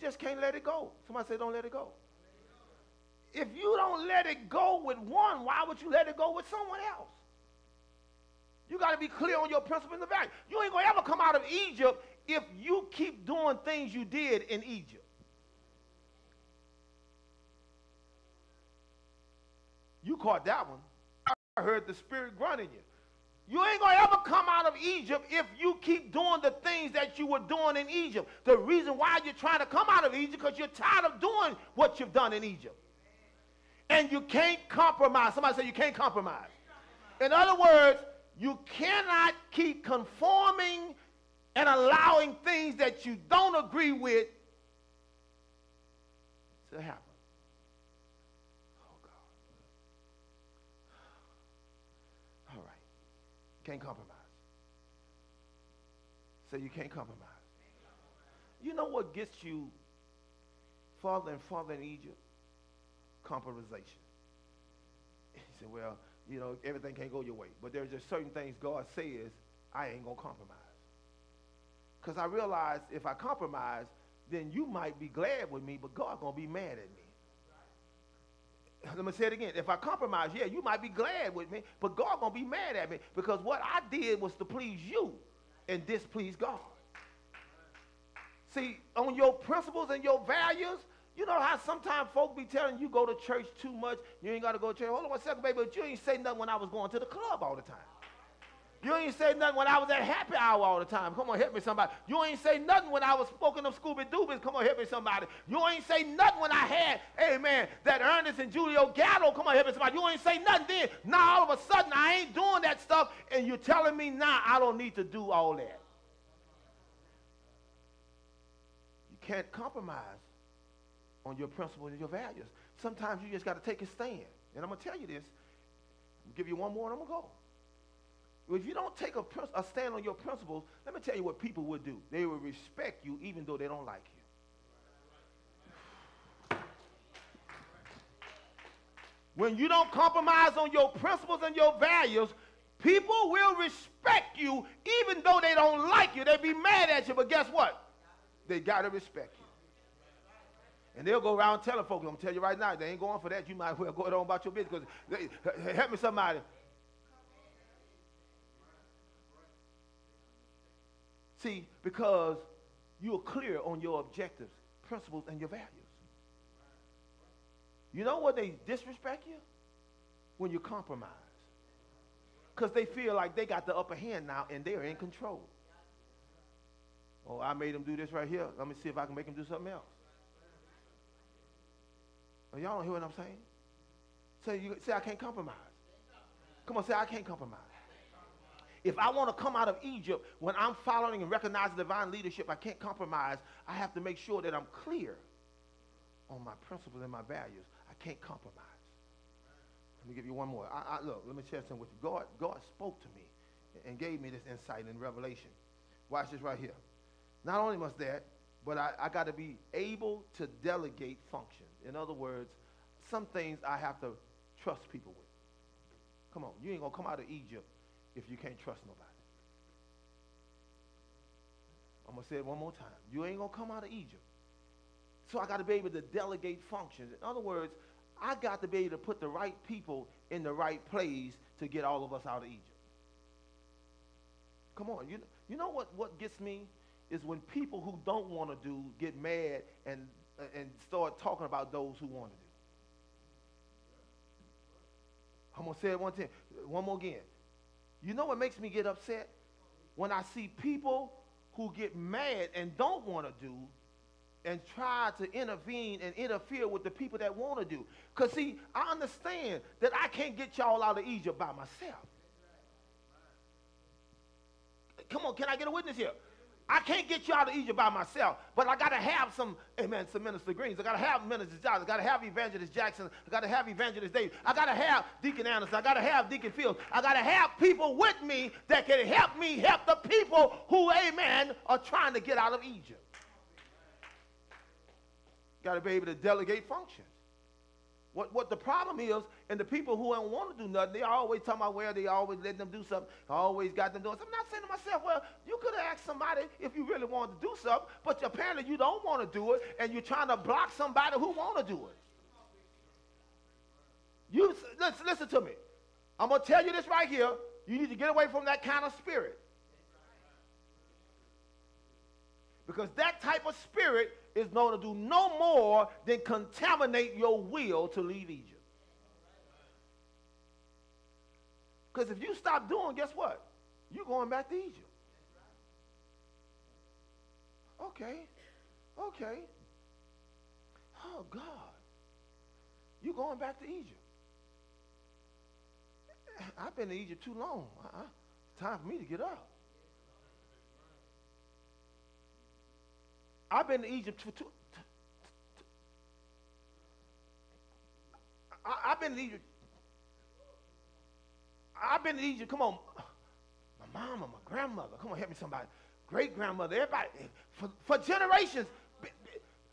just can't let it go. Somebody say, don't let it go. If you don't let it go with one, why would you let it go with someone else? You got to be clear on your principle and the value. You ain't going to ever come out of Egypt if you keep doing things you did in Egypt. You caught that one. I heard the Spirit grunting you. You ain't going to ever come out of Egypt if you keep doing the things that you were doing in Egypt. The reason why you're trying to come out of Egypt because you're tired of doing what you've done in Egypt. And you can't compromise. Somebody say you can't compromise. In other words, you cannot keep conforming and allowing things that you don't agree with to happen. Oh, God. All right. Can't compromise. Say you can't compromise. You know what gets you farther and farther in Egypt? Compromisation. He said, well, you know, everything can't go your way. But there's just certain things God says, I ain't going to compromise. Because I realize if I compromise, then you might be glad with me, but God going to be mad at me. Let me say it again. If I compromise, yeah, you might be glad with me, but God going to be mad at me because what I did was to please you and displease God. See, on your principles and your values, you know how sometimes folk be telling you go to church too much, you ain't got to go to church. Hold on one second, baby, but you ain't say nothing when I was going to the club all the time. You ain't say nothing when I was at happy hour all the time. Come on, help me somebody. You ain't say nothing when I was smoking them Scooby-Doobies. Come on, help me somebody. You ain't say nothing when I had, amen, that Ernest and Julio Gatto. Come on, help me somebody. You ain't say nothing then. Now all of a sudden I ain't doing that stuff, and you're telling me now I don't need to do all that. You can't compromise on your principles and your values. Sometimes you just got to take a stand. And I'm going to tell you this. I'll give you one more and I'm going to go. If you don't take a stand on your principles, let me tell you what people would do. They would respect you even though they don't like you. When you don't compromise on your principles and your values, people will respect you even though they don't like you. They'll be mad at you, but guess what? They got to respect you. And they'll go around telling folks, I'm going to tell you right now, they ain't going for that. You might as well go on about your business. Because help me somebody. See, because you're clear on your objectives, principles, and your values. You know what they disrespect you? When you compromise. Because they feel like they got the upper hand now and they're in control. Oh, I made them do this right here. Let me see if I can make them do something else. Oh, y'all don't hear what I'm saying? Say I can't compromise. Come on, say I can't compromise. If I want to come out of Egypt, when I'm following and recognizing divine leadership, I can't compromise. I have to make sure that I'm clear on my principles and my values. I can't compromise. Let me give you one more. Look, let me share something with you. God spoke to me and gave me this insight in Revelation. Watch this right here. Not only must that, but I got to be able to delegate functions. In other words, some things I have to trust people with. Come on, you ain't going to come out of Egypt if you can't trust nobody. I'm going to say it one more time. You ain't going to come out of Egypt. So I got to be able to delegate functions. In other words, I got to be able to put the right people in the right place to get all of us out of Egypt. Come on. You know what gets me is when people who don't want to do get mad and start talking about those who want to do. I'm going to say it one more again. You know what makes me get upset? When I see people who get mad and don't want to do and try to intervene and interfere with the people that want to do. Because, see, I understand that I can't get y'all out of Egypt by myself. Come on, can I get a witness here? I can't get you out of Egypt by myself, but I got to have some Minister Greens. I got to have Minister Johnson. I got to have Evangelist Jackson. I got to have Evangelist Davis. I got to have Deacon Anderson. I got to have Deacon Fields. I got to have people with me that can help me help the people who, amen, are trying to get out of Egypt. Got to be able to delegate functions. What the problem is, and the people who don't want to do nothing, they always talking about, well, they always let them do something. Always got them doing something. I'm not saying to myself, well, you could have asked somebody if you really wanted to do something, but apparently you don't want to do it, and you're trying to block somebody who want to do it. You listen to me. I'm going to tell you this right here. You need to get away from that kind of spirit. Because that type of spirit is going to do no more than contaminate your will to leave Egypt. Because if you stop doing, guess what? You're going back to Egypt. Okay. Oh, God. You're going back to Egypt. I've been to Egypt too long. It's time for me to get up. I've been to Egypt I've been to Egypt. I've been to Egypt. Come on. My mama, my grandmother. Come on, help me somebody. Great-grandmother. Everybody. For generations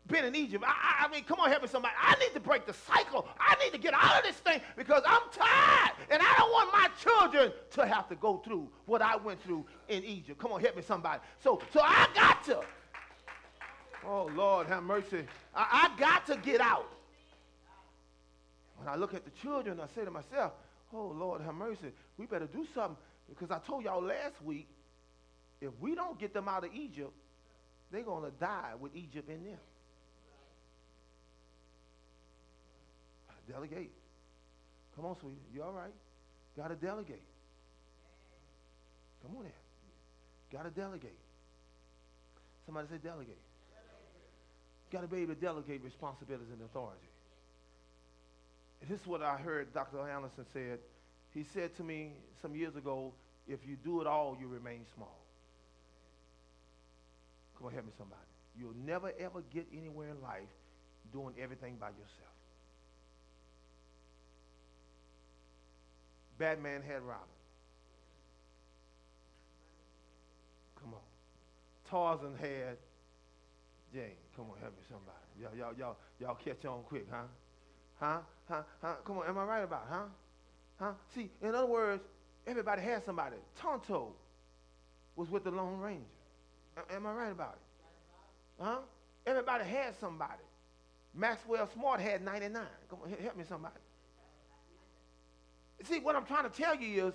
been in Egypt. I mean, come on, help me somebody. I need to break the cycle. I need to get out of this thing because I'm tired. And I don't want my children to have to go through what I went through in Egypt. Come on, help me somebody. So I got to. Oh, Lord, have mercy. I got to get out. When I look at the children, I say to myself, oh, Lord, have mercy. We better do something. Because I told y'all last week, if we don't get them out of Egypt, they're going to die with Egypt in them. Delegate. Come on, sweetie. You all right? Got to delegate. Come on in. Got to delegate. Somebody say delegate. Got to be able to delegate responsibilities and authority. And this is what I heard Dr. Anderson said. He said to me some years ago, if you do it all, you remain small. Come on, help me somebody. You'll never, ever get anywhere in life doing everything by yourself. Batman had Robin. Come on. Tarzan had Jane. Come on, help me somebody. Y'all catch on quick, huh? Come on, am I right about it, huh? See, in other words, everybody had somebody. Tonto was with the Lone Ranger. Am I right about it? Huh? Everybody had somebody. Maxwell Smart had 99. Come on, help me somebody. See, what I'm trying to tell you is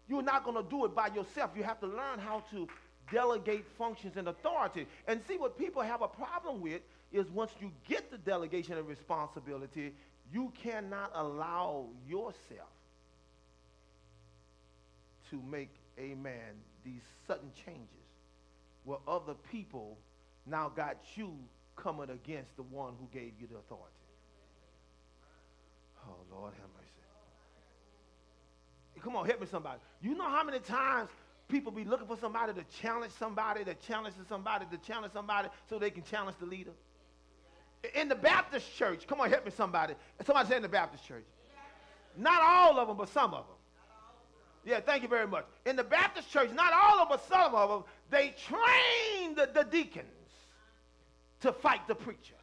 you're not going to do it by yourself. You have to learn how to delegate functions and authority. And see, what people have a problem with is once you get the delegation of responsibility, you cannot allow yourself to make, amen, these sudden changes where other people now got you coming against the one who gave you the authority. Oh, Lord have mercy. Come on, help me somebody. You know how many times people be looking for somebody to challenge somebody, so they can challenge the leader? In the Baptist church, come on, help me somebody. Somebody say in the Baptist church. Not all of them, but some of them. Yeah, thank you very much. In the Baptist church, not all of them, but some of them, they train the deacons to fight the preacher.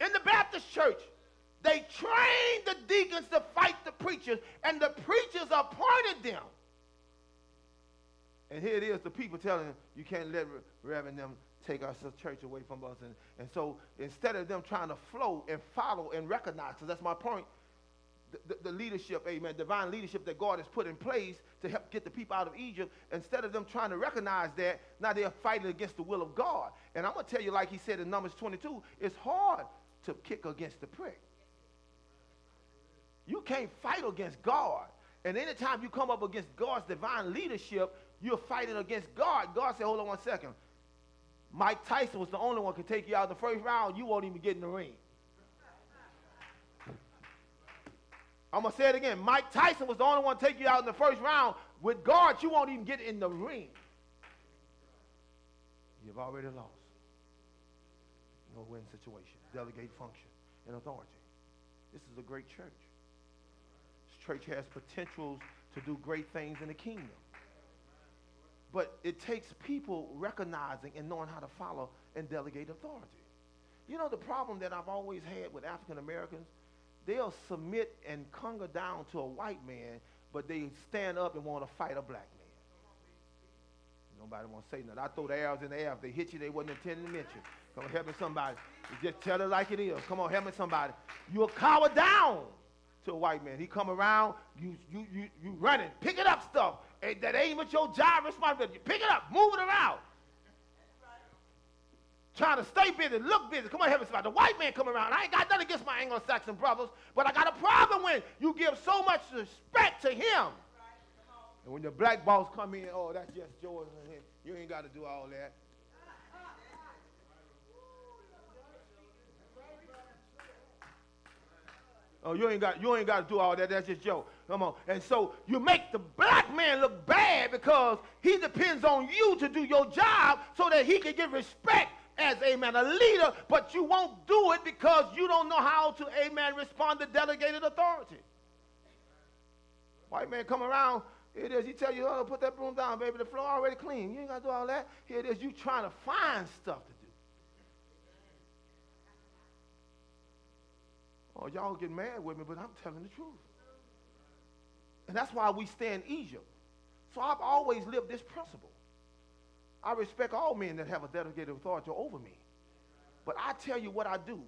In the Baptist church, they trained the deacons to fight the preachers, and the preachers appointed them. And here it is, the people telling them, you can't let Reverend them take our church away from us. And so instead of them trying to flow and follow and recognize, because that's my point, the leadership, amen, divine leadership that God has put in place to help get the people out of Egypt, instead of them trying to recognize that, now they're fighting against the will of God. And I'm going to tell you, like he said in Numbers 22, it's hard to kick against the prick. You can't fight against God. And anytime you come up against God's divine leadership, you're fighting against God. God said, hold on 1 second. Mike Tyson was the only one who could take you out in the first round. You won't even get in the ring. I'm going to say it again. Mike Tyson was the only one to take you out in the first round. With God, you won't even get in the ring. You've already lost. No win situation. Delegate function and authority. This is a great church. This church has potentials to do great things in the kingdom. But it takes people recognizing and knowing how to follow and delegate authority. You know the problem that I've always had with African Americans? They'll submit and conquer down to a white man, but they stand up and want to fight a black man. Nobody want to say nothing. I throw the arrows in the air. If they hit you, they wasn't intending to mention you. Come on, help me somebody. You just tell it like it is. Come on, help me somebody. You'll cower down to a white man. He come around, you running, picking up stuff. That ain't with your job responsibility. You pick it up, move it around. Trying to stay busy, look busy. Come on, help me somebody. The white man come around. I ain't got nothing against my Anglo-Saxon brothers, but I got a problem when you give so much respect to him. And when the black boss come in, oh, that's just Jordan. You ain't got to do all that. Oh, you ain't got to do all that. That's just Joe. Come on. And so you make the black man look bad because he depends on you to do your job so that he can get respect as, amen, a leader, but you won't do it because you don't know how to, amen, respond to delegated authority. White man come around, here it is, he tell you, oh, put that broom down, baby, the floor already clean. You ain't got to do all that. Here it is, you trying to find stuff to do. Oh, y'all get mad with me, but I'm telling the truth. And that's why we stay in Egypt. So I've always lived this principle. I respect all men that have a delegated authority over me. But I tell you what I do.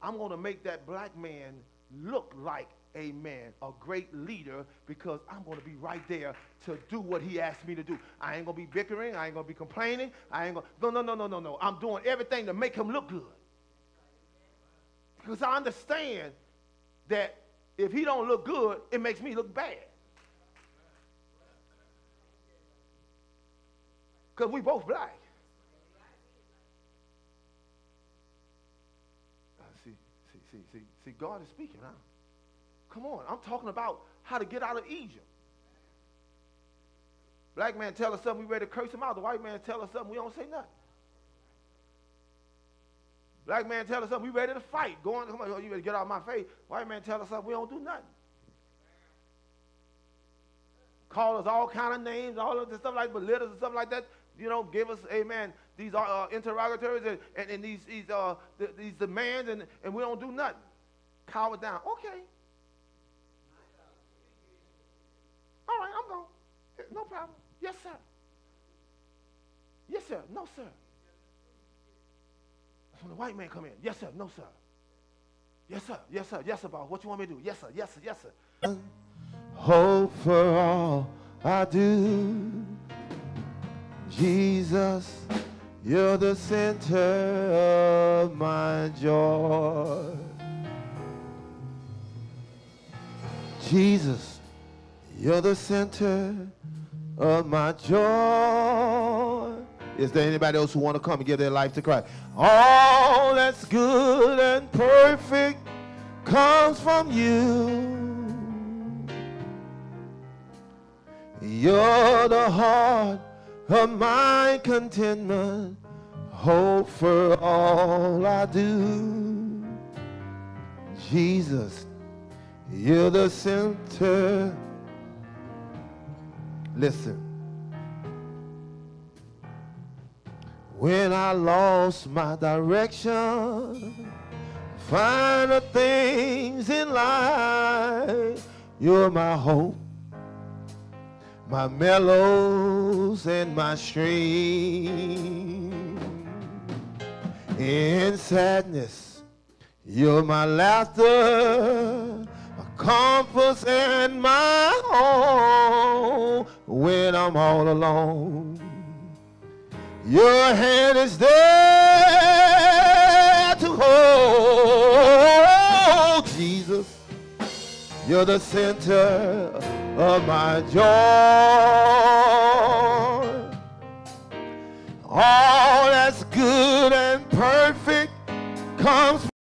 I'm going to make that black man look like a man, a great leader, because I'm going to be right there to do what he asked me to do. I ain't going to be bickering. I ain't going to be complaining. I ain't going to, no. I'm doing everything to make him look good. Because I understand that if he don't look good, it makes me look bad. Because we both black. See, God is speaking, huh? Come on, I'm talking about how to get out of Egypt. Black man tell us something, we ready to curse him out. The white man tell us something, we don't say nothing. Black man tell us something, we ready to fight. Come on, you ready to get out of my face. White man tell us something, we don't do nothing. Call us all kind of names, all of this stuff like belittles and stuff like that. You know, give us, amen, these interrogatories and these demands, and we don't do nothing. Cower down. Okay. All right, I'm gone. No problem. Yes, sir. Yes, sir. No, sir. That's when the white man come in. Yes, sir. No, sir. Yes, sir. Yes, sir. Yes, sir, boss. What you want me to do? Yes, sir. Yes, sir. Yes, sir. Hope for all I do. Jesus, you're the center of my joy. Jesus, you're the center of my joy. Is there anybody else who want to come and give their life to Christ? All that's good and perfect comes from you. You're the heart of my contentment, hope for all I do. Jesus, you're the center. Listen. When I lost my direction, find the things in life, you're my hope, my mellows and my stream. In sadness, you're my laughter, my compass and my home. When I'm all alone, your hand is there to hold. Jesus, you're the center of my joy. All that's good and perfect comes